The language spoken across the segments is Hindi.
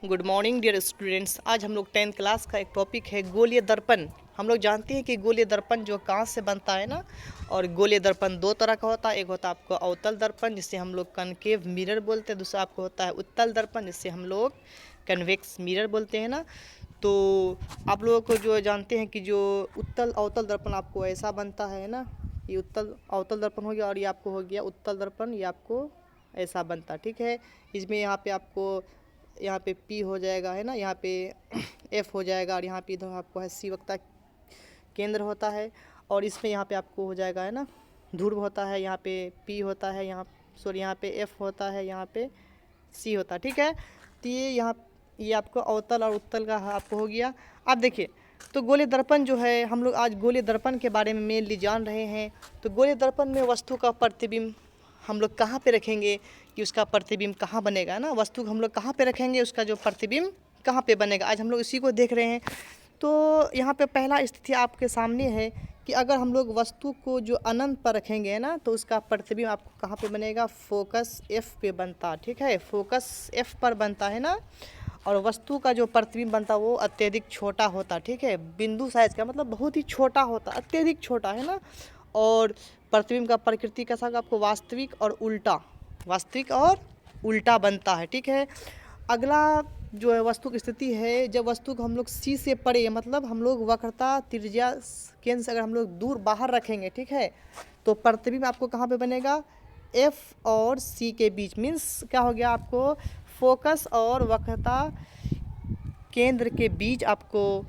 Good morning dear students. आज हम लोग 10th क्लास का एक टॉपिक है गोलीय दर्पण। हम लोग जानते हैं कि गोलीय दर्पण जो कांच से बनता है ना, और गोलीय दर्पण दो तरह का होता है। एक होता है आपको अवतल दर्पण जिसे हम लोग कनकेव मिरर बोलते हैं, दूसरा आपको होता है उत्तल दर्पण जिसे हम लोग कन्वेक्स मिरर बोलते हैं ना। तो आप लोगों को जो जानते हैं कि जो उत्तल अवतल दर्पण आपको ऐसा बनता है ना, ये उत्तल अवतल दर्पण हो गया, और ये आपको हो गया उत्तल दर्पण, ये आपको ऐसा बनता, ठीक है। इसमें यहाँ पे आपको यहाँ पे P हो जाएगा है ना, यहाँ पे F हो जाएगा, और यहाँ पे इधर आपको है C वक्ता केंद्र होता है, और इसमें यहाँ पे आपको हो जाएगा है ना ध्रुव होता है, यहाँ पे P होता है, यहाँ पे F होता है, यहाँ पे C होता है, ठीक है। तो ये आपको अवतल और उत्तल का आपको हो गया। अब देखिए, तो गोलीय दर्पण जो है, हम लोग आज गोलीय दर्पण के बारे में मेनली जान रहे हैं। तो गोलीय दर्पण में वस्तु का प्रतिबिंब हम लोग कहाँ पे रखेंगे कि उसका प्रतिबिंब कहाँ बनेगा ना, वस्तु को हम लोग कहाँ पे रखेंगे, उसका जो प्रतिबिंब कहाँ पे बनेगा, आज हम लोग इसी को देख रहे हैं। तो यहाँ पे पहला स्थिति आपके सामने है कि अगर हम लोग वस्तु को जो अनंत पर रखेंगे ना, तो उसका प्रतिबिंब आपको कहाँ पे बनेगा, फोकस F पे बनता, ठीक है। फोकस F पर बनता है ना, और वस्तु का जो प्रतिबिंब बनता वो अत्यधिक छोटा होता, ठीक है। बिंदु साइज का मतलब बहुत ही छोटा होता, अत्यधिक छोटा है ना। और प्रतिबिंब का प्रकृति कैसा होगा, आपको वास्तविक और उल्टा बनता है, ठीक है। अगला जो है वस्तु की स्थिति है, जब वस्तु को हम लोग C से परे, मतलब हम लोग वक्रता त्रिज्या केंद्र से अगर हम लोग दूर बाहर रखेंगे, ठीक है, तो प्रतिबिंब आपको कहाँ पे बनेगा, F और C के बीच। मीन्स क्या हो गया, आपको फोकस और वक्रता केंद्र के बीच आपको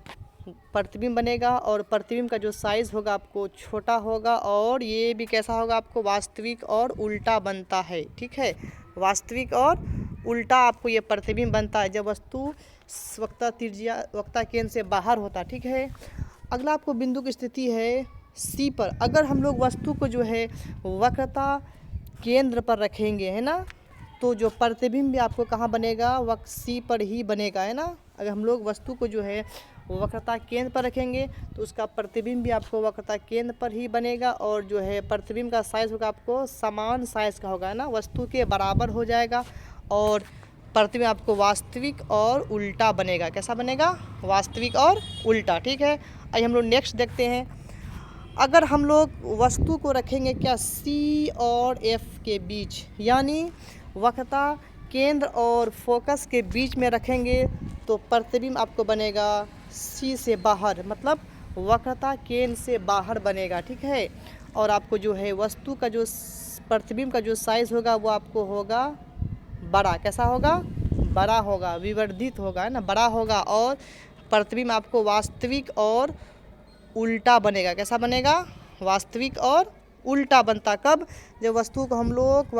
प्रतिबिंब बनेगा, और प्रतिबिंब का जो साइज होगा आपको छोटा होगा, और ये भी कैसा होगा, आपको वास्तविक और उल्टा बनता है, ठीक है। वास्तविक और उल्टा आपको ये प्रतिबिंब बनता है जब वस्तु वक्ता केंद्र से बाहर होता, ठीक है। अगला आपको बिंदु की स्थिति है C पर। अगर हम लोग वस्तु को जो है वक्रता केंद्र पर रखेंगे है ना, तो जो प्रतिबिंब भी आपको कहाँ बनेगा, C पर ही बनेगा, है ना। अगर हम लोग वस्तु को जो है वक्रता केंद्र पर रखेंगे तो उसका प्रतिबिंब भी आपको वक्रता केंद्र पर ही बनेगा, और जो है प्रतिबिंब का साइज होगा आपको समान साइज का होगा, है ना, वस्तु के बराबर हो जाएगा, और प्रतिबिंब आपको वास्तविक और उल्टा बनेगा। कैसा बनेगा, वास्तविक और उल्टा, ठीक है। आइए हम लोग नेक्स्ट देखते हैं। अगर हम लोग वस्तु को रखेंगे क्या C और F के बीच, यानी वक्रता केंद्र और फोकस के बीच में रखेंगे, तो प्रतिबिंब आपको बनेगा C से बाहर, मतलब वक्रता केंद्र से बाहर बनेगा, ठीक है। और आपको जो है वस्तु का जो प्रतिबिंब का जो साइज होगा वो आपको होगा बड़ा। कैसा होगा, बड़ा होगा, विवर्धित होगा, है ना, बड़ा होगा, और प्रतिबिंब आपको वास्तविक और उल्टा बनेगा। कैसा बनेगा, वास्तविक और उल्टा बनता। कब, जब वस्तु को हम लोग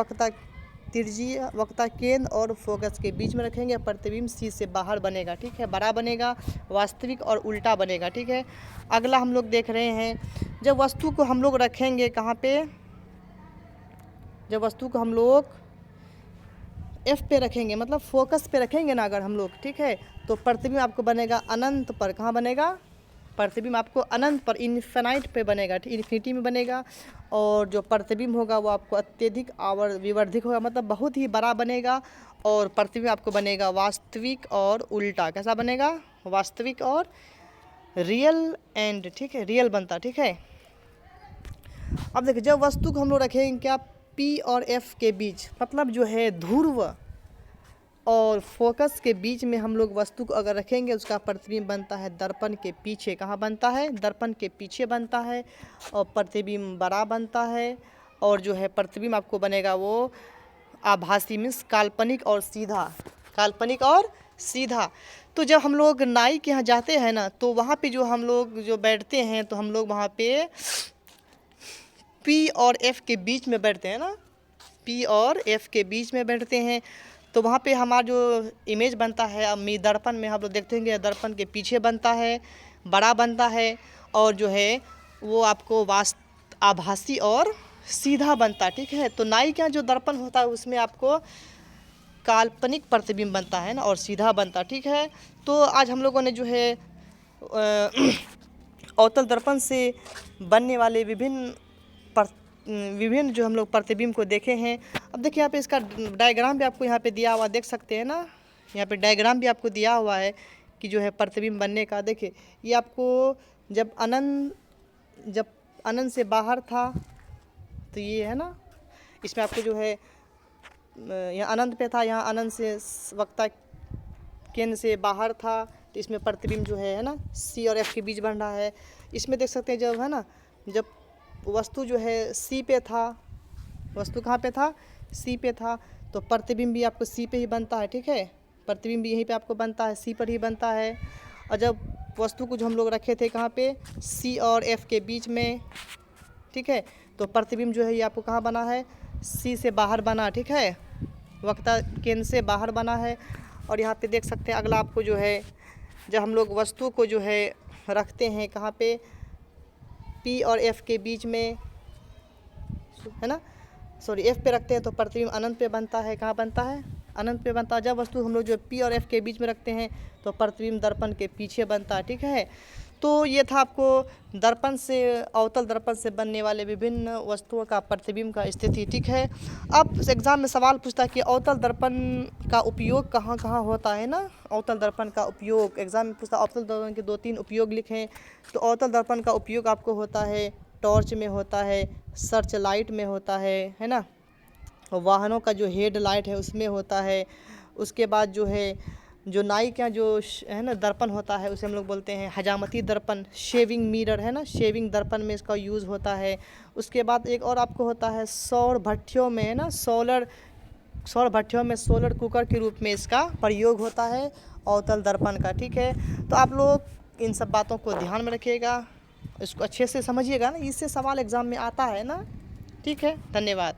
वक्ता केंद्र और फोकस के बीच में रखेंगे, प्रतिबिंब C से बाहर बनेगा, ठीक है, बड़ा बनेगा, वास्तविक और उल्टा बनेगा, ठीक है। अगला हम लोग देख रहे हैं, जब वस्तु को हम लोग रखेंगे कहाँ पे, जब वस्तु को हम लोग F पे रखेंगे, मतलब फोकस पे रखेंगे ना अगर हम लोग, ठीक है, तो प्रतिबिंब आपको बनेगा अनंत पर। कहाँ बनेगा, प्रतिबिंब आपको अनंत पर, इन्फिनाइट पे बनेगा, इन्फिनिटी में बनेगा, और जो प्रतिबिंब होगा वो आपको अत्यधिक विवर्धित होगा, मतलब बहुत ही बड़ा बनेगा, और प्रतिबिंब आपको बनेगा वास्तविक और उल्टा। कैसा बनेगा, वास्तविक और रियल एंड, ठीक है, रियल बनता, ठीक है। अब देखिए, जब वस्तु को हम लोग रखेंगे क्या P और F के बीच, मतलब जो है ध्रुव और फोकस के बीच में हम लोग वस्तु को अगर रखेंगे, उसका प्रतिबिंब बनता है दर्पण के पीछे। कहाँ बनता है, दर्पण के पीछे बनता है, और प्रतिबिंब बड़ा बनता है, और जो है प्रतिबिंब आपको बनेगा वो आभासी, मीन्स काल्पनिक और सीधा, काल्पनिक और सीधा। तो जब हम लोग नाई के यहाँ जाते हैं ना, तो वहाँ पे जो हम लोग जो बैठते हैं, तो हम लोग वहाँ पे P और F के बीच में बैठते हैं ना, P और F के बीच में बैठते हैं, तो वहाँ पे हमारा जो इमेज बनता है, अब दर्पण में हम लोग देखते हैं दर्पण के पीछे बनता है, बड़ा बनता है, और जो है वो आपको आभासी और सीधा बनता, ठीक है। तो नाई का जो दर्पण होता है उसमें आपको काल्पनिक प्रतिबिंब बनता है ना, और सीधा बनता, ठीक है। तो आज हम लोगों ने जो है अवतल दर्पण से बनने वाले विभिन्न जो हम लोग प्रतिबिंब को देखे हैं। अब देखिए यहाँ पे इसका डायग्राम भी आपको यहाँ पे दिया हुआ देख सकते हैं ना, यहाँ पे डायग्राम भी आपको दिया हुआ है कि जो है प्रतिबिंब बनने का। देखिए ये आपको जब अनंत से बाहर था तो ये है ना, इसमें आपको जो है यहाँ अनंत पे था, यहाँ अनंत से वक्ता केंद्र से बाहर था, तो इसमें प्रतिबिंब जो है ना सी और एफ के बीच बन रहा है। इसमें देख सकते हैं जब है ना, जब वस्तु जो है सी पे था, वस्तु कहाँ पे था, सी पे था, तो प्रतिबिंब भी आपको सी पे ही बनता है। ठीक है, प्रतिबिंब भी यहीं पे आपको बनता है, सी पर ही बनता है। और जब वस्तु को जो हम लोग रखे थे कहाँ पे, सी और एफ के बीच में, ठीक है, तो प्रतिबिंब जो है ये आपको कहाँ बना है, सी से बाहर बना। ठीक है, वक्ता केंद्र से बाहर बना है। और यहाँ पे देख सकते हैं अगला आपको जो है, जब हम लोग वस्तु को जो है रखते हैं कहाँ पे, पी और एफ के बीच में, है ना, सॉरी एफ पे रखते हैं तो प्रतिबिंब अनंत पे बनता है। कहाँ बनता है, अनंत पे बनता है। जब वस्तु हम लोग जो पी और एफ के बीच में रखते हैं तो प्रतिबिंब दर्पण के पीछे बनता है। ठीक है, तो ये था आपको दर्पण से, अवतल दर्पण से बनने वाले विभिन्न वस्तुओं का प्रतिबिंब का स्थिति। ठीक है, अब एग्जाम में सवाल पूछता है कि अवतल दर्पण का उपयोग कहाँ कहाँ होता है ना, अवतल दर्पण का उपयोग एग्जाम में पूछता है। अवतल दर्पण के 2-3 उपयोग लिखें, तो अवतल दर्पण का उपयोग आपको होता है टॉर्च में होता है, सर्च लाइट में होता है ना, वाहनों का जो हेड लाइट है उसमें होता है। उसके बाद जो है जो नाई का जो है ना दर्पण होता है उसे हम लोग बोलते हैं हजामती दर्पण, शेविंग मिरर है ना, शेविंग दर्पण में इसका यूज़ होता है। उसके बाद एक और आपको होता है सौर भट्ठियों में, है ना, सौर भट्ठियों में सोलर कुकर के रूप में इसका प्रयोग होता है अवतल दर्पण का। ठीक है, तो आप लोग इन सब बातों को ध्यान में रखिएगा, इसको अच्छे से समझिएगा ना, इससे सवाल एग्ज़ाम में आता है ना। ठीक है, धन्यवाद।